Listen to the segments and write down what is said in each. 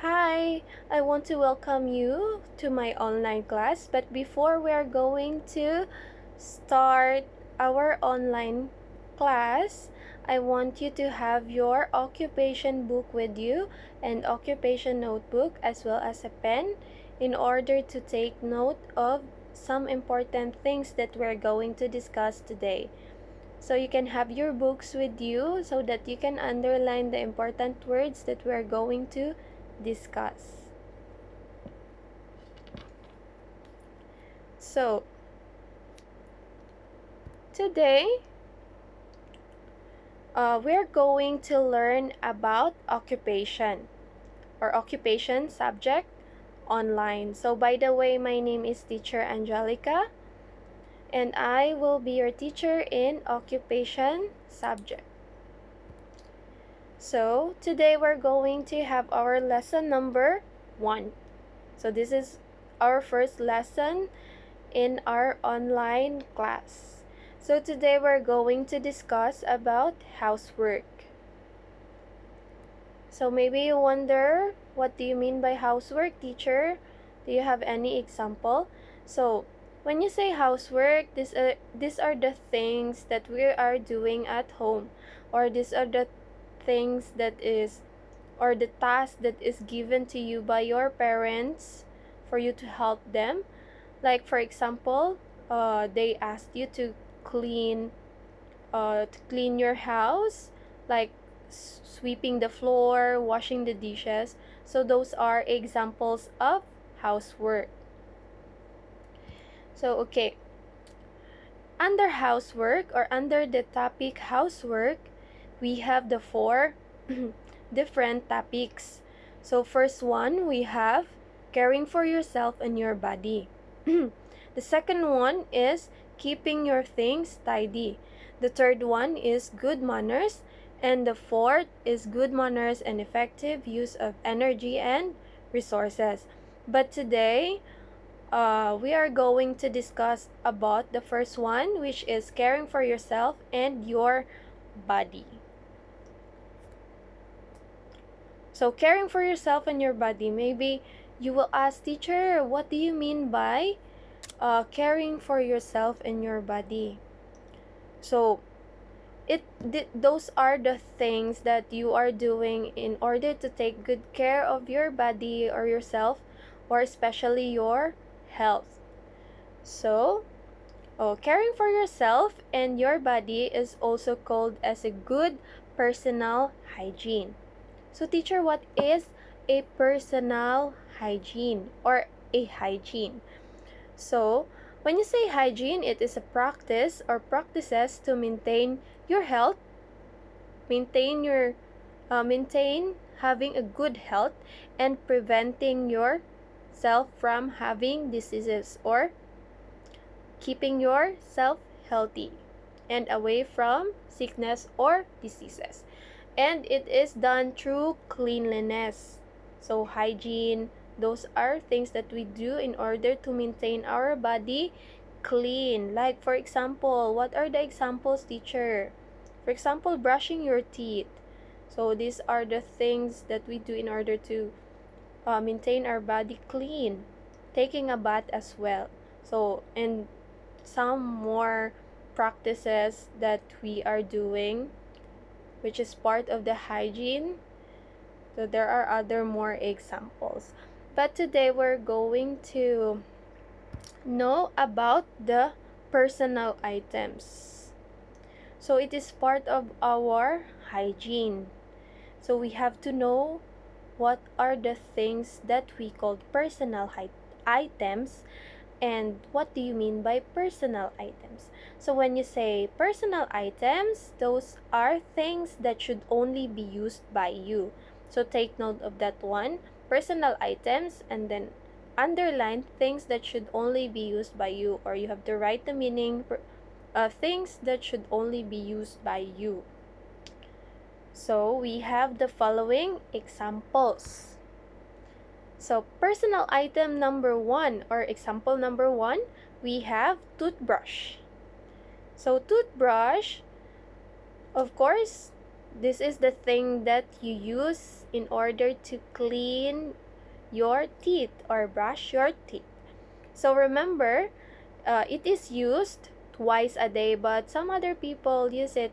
Hi, I want to welcome you to my online class. But before we are going to start our online class, I want you to have your occupation book with you and occupation notebook as well as a pen in order to take note of some important things that we're going to discuss today. So you can have your books with you so that you can underline the important words that we're going to discuss. So today we're going to learn about occupation or occupation subject online. So by the way, my name is Teacher Angelica and I will be your teacher in occupation subject. So today we're going to have our lesson number 1. So this is our first lesson in our online class. So today we're going to discuss about housework. So maybe you wonder, what do you mean by housework, teacher? Do you have any example? So when you say housework, these are the things that we are doing at home, or these are the things that is, or the task that is given to you by your parents for you to help them. Like for example, they asked you to clean your house, like sweeping the floor, washing the dishes. So those are examples of housework. So okay, under housework or under the topic housework, we have the 4 different topics. So first one, we have caring for yourself and your body. The second one is keeping your things tidy. The third one is good manners. And the fourth is good manners and effective use of energy and resources. But today, we are going to discuss about the first one, which is caring for yourself and your body. So caring for yourself and your body, maybe you will ask, teacher, what do you mean by caring for yourself and your body? So those are the things that you are doing in order to take good care of your body or yourself, or especially your health. So caring for yourself and your body is also called as a good personal hygiene. So teacher, what is a personal hygiene or a hygiene? So when you say hygiene, it is a practice or practices to maintain your health, maintain having a good health, and preventing yourself from having diseases, or keeping yourself healthy and away from sickness or diseases. And it is done through cleanliness. So hygiene, those are things that we do in order to maintain our body clean. Like for example, what are the examples, teacher? For example, brushing your teeth. So these are the things that we do in order to maintain our body clean. Taking a bath as well. So, and some more practices that we are doing, which is part of the hygiene. So there are other more examples. But today we're going to know about the personal items. So it is part of our hygiene. So we have to know what are the things that we call personal items, and what do you mean by personal items. So when you say personal items, those are things that should only be used by you. So take note of that one, personal items, and then underline things that should only be used by you, or you have to write the meaning, things that should only be used by you. So we have the following examples. So personal item number 1, or example number 1, we have toothbrush. So toothbrush, of course, This is the thing that you use in order to clean your teeth or brush your teeth. So remember, it is used twice a day, but some other people use it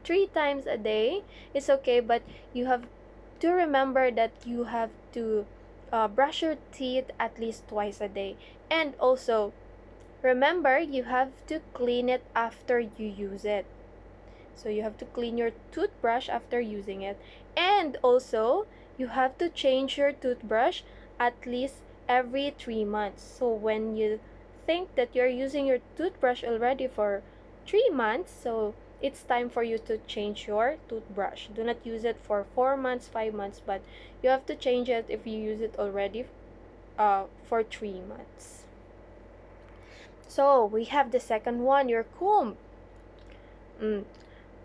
3 times a day. It's okay, but you have to remember that you have to brush your teeth at least twice a day. And also, remember, you have to clean it after you use it. So you have to clean your toothbrush after using it. And also, you have to change your toothbrush at least every 3 months. So when you think that you're using your toothbrush already for 3 months, so it's time for you to change your toothbrush. Do not use it for 4 months, 5 months, but you have to change it if you use it already for 3 months. So we have the second one, your comb.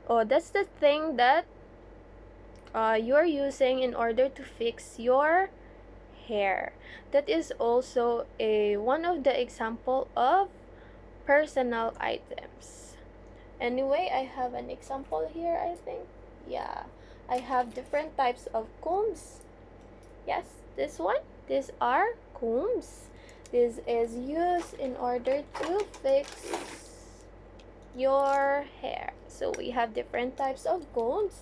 Oh, that's the thing that you're using in order to fix your hair. That is also one of the example of personal items. Anyway, I have an example here, I think. Yeah, I have different types of combs. Yes, this one. These are combs. This is used in order to fix your hair. So we have different types of combs.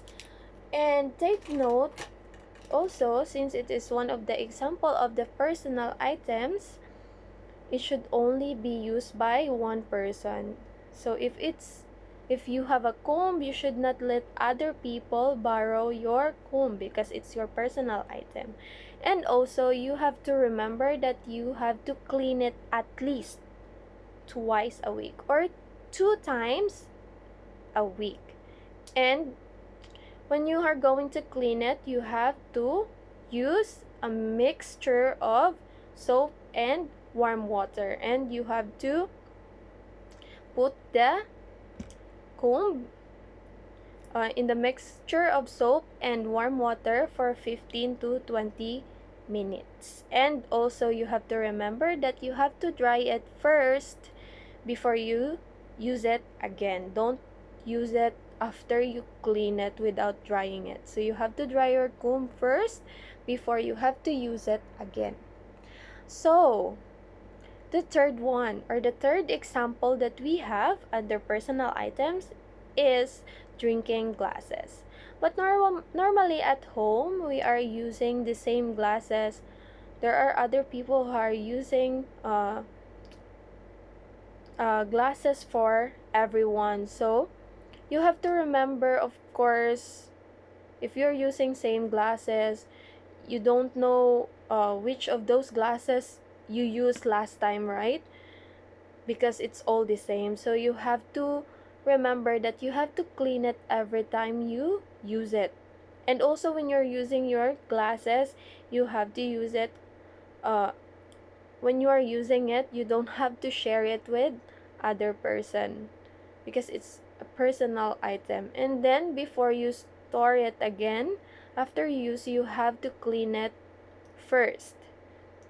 And take note also, since it is one of the example of the personal items, it should only be used by one person. So if you have a comb, you should not let other people borrow your comb because it's your personal item. And also, you have to remember that you have to clean it at least twice a week or 2 times a week. And when you are going to clean it, you have to use a mixture of soap and warm water, and you have to put the comb in the mixture of soap and warm water for 15 to 20 minutes. And also, you have to remember that you have to dry it first before you use it again. Don't use it after you clean it without drying it. So you have to dry your comb first before you have to use it again. So the third one, or the third example that we have under personal items, is drinking glasses. But normally at home, we are using the same glasses. There are other people who are using glasses for everyone. So you have to remember, of course, if you're using same glasses, you don't know which of those glasses you used last time, right? Because it's all the same. So you have to remember that you have to clean it every time you use it. And also, when you're using your glasses, you have to use it when you are using it, you don't have to share it with other person because it's a personal item. And then before you store it again, after use, you have to clean it first.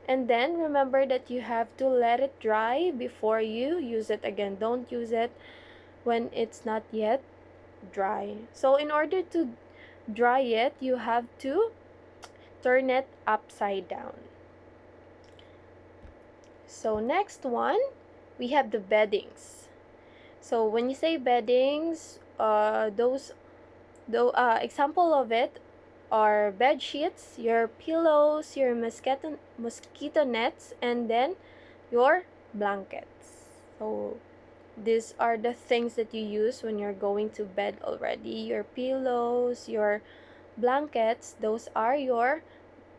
And then remember that you have to let it dry before you use it again. Don't use it when it's not yet dry. So in order to dry it, you have to turn it upside down. So next one, we have the beddings. So when you say beddings, example of it are bed sheets, your pillows, your mosquito nets, and then your blankets. So these are the things that you use when you're going to bed already. Your pillows, your blankets, those are your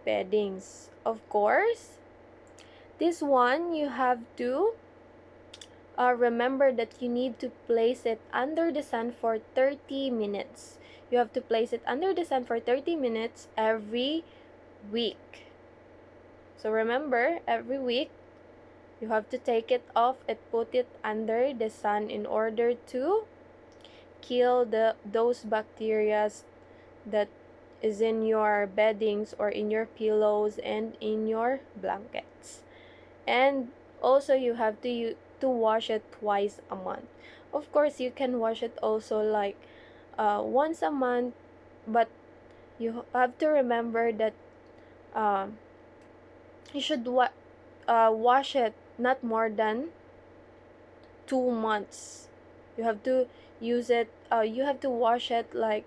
beddings. Of course, this one you have to remember that you need to place it under the sun for 30 minutes. You have to place it under the sun for 30 minutes every week. So remember, every week you have to take it off and put it under the sun in order to kill those bacteria that is in your beddings or in your pillows and in your blankets. And also, you have to wash it twice a month. Of course, you can wash it also like once a month but you have to remember that um, you should wash it not more than 2 months. You have to use it. You have to wash it like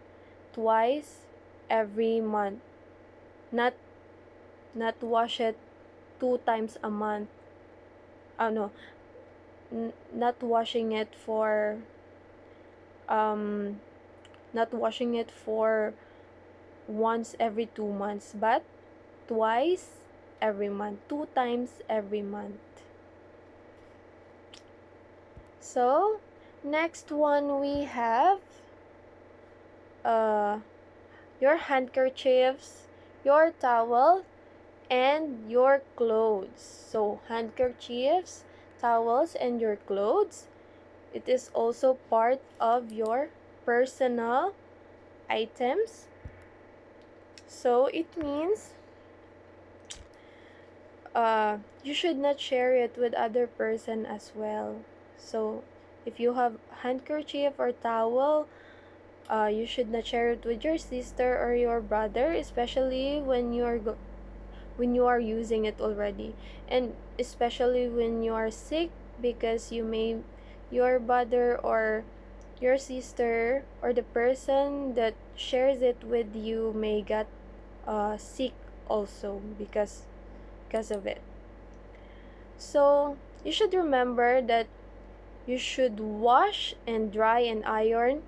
twice every month. Not wash it 2 times a month. No, not washing it for um not washing it for once every 2 months, but twice every month, 2 times every month. So next one we have uh, your handkerchiefs, your towel, and your clothes. So handkerchiefs, towels, and your clothes. It is also part of your personal items. So it means you should not share it with other person as well. So if you have handkerchief or towel, you should not share it with your sister or your brother, especially when you are using it already, and especially when you are sick, because your brother or your sister or the person that shares it with you may get sick also because of it. So you should remember that you should wash and dry and iron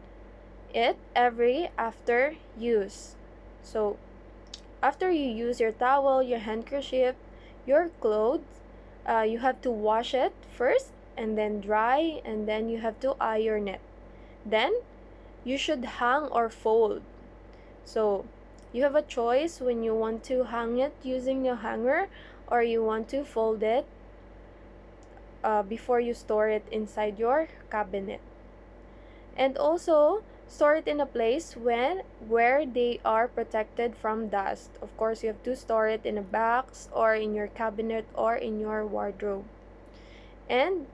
it every after use. So after you use your towel, your handkerchief, your clothes, you have to wash it first and then dry, and then you have to iron it. Then you should hang or fold. So you have a choice when you want to hang it using your hanger, or you want to fold it before you store it inside your cabinet. And also store it in a place where they are protected from dust. Of course, you have to store it in a box or in your cabinet or in your wardrobe. And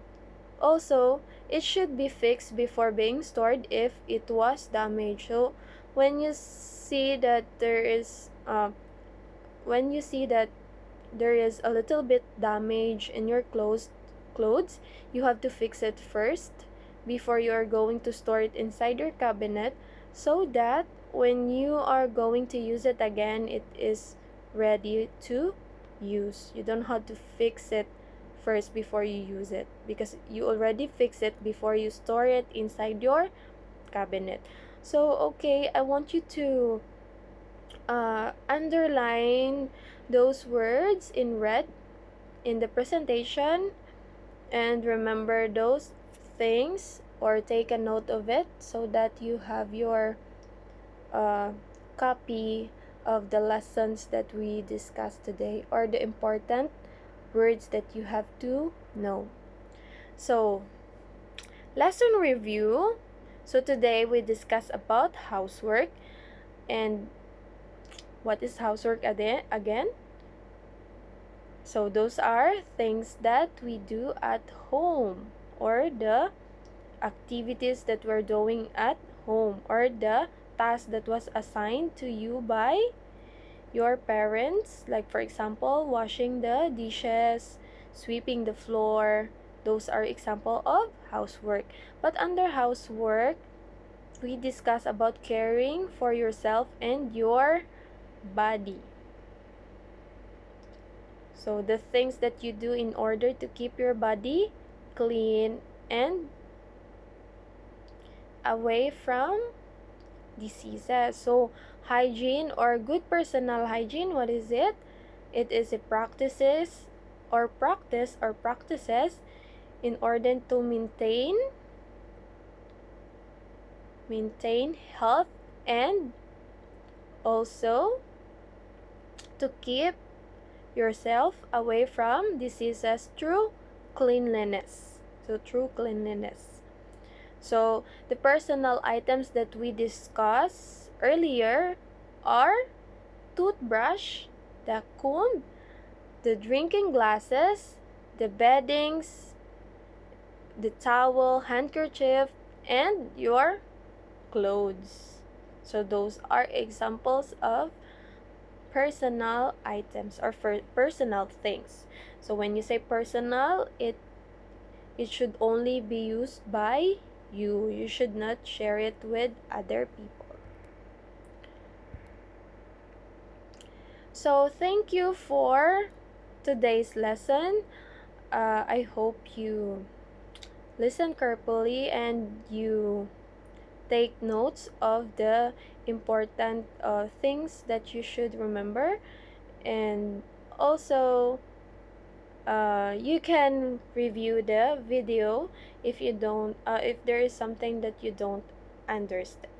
also, it should be fixed before being stored if it was damaged. So when you see that there is a little bit damage in your clothes, you have to fix it first before you are going to store it inside your cabinet, so that when you are going to use it again, it is ready to use. You don't have to fix it first before you use it, because you already fix it before you store it inside your cabinet. So okay, I want you to underline those words in red in the presentation, and remember those things, or take a note of it, so that you have your uh, copy of the lessons that we discussed today, or the important words that you have to know. So lesson review. So today we discussed about housework. And what is housework again? So those are things that we do at home, or the activities that we're doing at home, or the task that was assigned to you by your parents, like for example washing the dishes, sweeping the floor. Those are example of housework. But under housework, we discuss about caring for yourself and your body. So the things that you do in order to keep your body clean and away from diseases. So hygiene, or good personal hygiene, what is it? It is a practices in order to maintain health, and also to keep yourself away from diseases through cleanliness. So the personal items that we discussed earlier are toothbrush, the comb, the drinking glasses, the beddings, the towel, handkerchief, and your clothes. So those are examples of personal items or for personal things. So when you say personal, it should only be used by you. You should not share it with other people. So thank you for today's lesson. I hope you listen carefully and you take notes of the important things that you should remember, and also you can review the video if you don't if there is something that you don't understand.